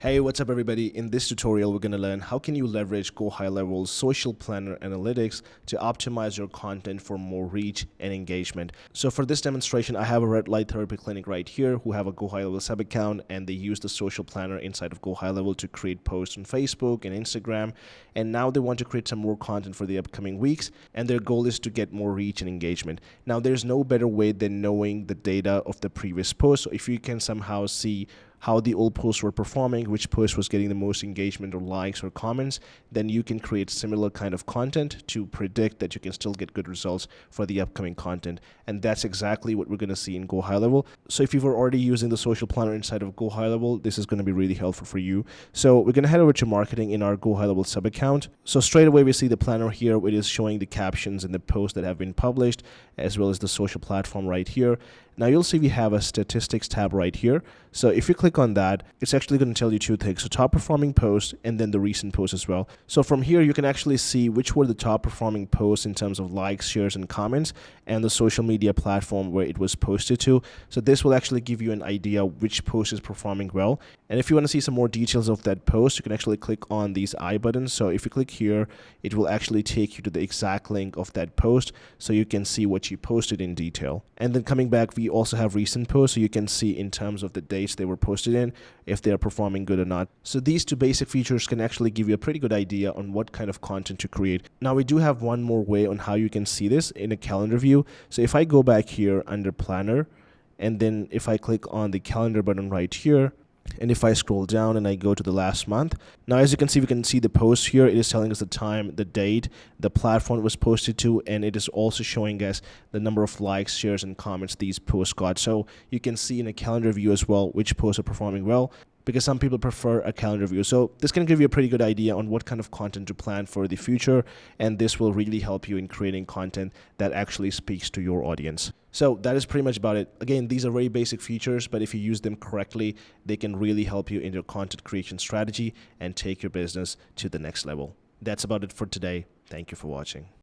Hey, what's up everybody? In this tutorial, we're going to learn how can you leverage GoHighLevel's social planner analytics to optimize your content for more reach and engagement. So for this demonstration, I have a red light therapy clinic right here who have a GoHighLevel sub account, and they use the social planner inside of GoHighLevel to create posts on Facebook and Instagram. And now they want to create some more content for the upcoming weeks, and their goal is to get more reach and engagement. Now, there's no better way than knowing the data of the previous post. So if you can somehow see how the old posts were performing, which post was getting the most engagement or likes or comments, then you can create similar kind of content to predict that you can still get good results for the upcoming content. And that's exactly what we're going to see in GoHighLevel. So if you were already using the social planner inside of GoHighLevel, this is going to be really helpful for you. So we're going to head over to marketing in our GoHighLevel sub account. So straight away we see the planner here, which is showing the captions and the posts that have been published, as well as the social platform right here. Now you'll see we have a statistics tab right here. So if you click on that, it's actually going to tell you two things. So top performing posts and then the recent posts as well. So from here, you can actually see which were the top performing posts in terms of likes, shares, and comments, and the social media platform where it was posted to. So this will actually give you an idea which post is performing well. And if you want to see some more details of that post, you can actually click on these I buttons. So if you click here, it will actually take you to the exact link of that post so you can see what you posted in detail. And then coming back, we also have recent posts, so you can see in terms of the dates they were posted in, if they are performing good or not. So these two basic features can actually give you a pretty good idea on what kind of content to create. Now we do have one more way on how you can see this in a calendar view. So if I go back here under planner, and then if I click on the calendar button right here, and if I scroll down and I go to the last month, now as you can see, we can see the post here. It is telling us the time, the date, the platform it was posted to, and it is also showing us the number of likes, shares, and comments these posts got. So you can see in a calendar view as well which posts are performing well, because some people prefer a calendar view. So this can give you a pretty good idea on what kind of content to plan for the future, and this will really help you in creating content that actually speaks to your audience. So that is pretty much about it. Again, these are very basic features, but if you use them correctly, they can really help you in your content creation strategy and take your business to the next level. That's about it for today. Thank you for watching.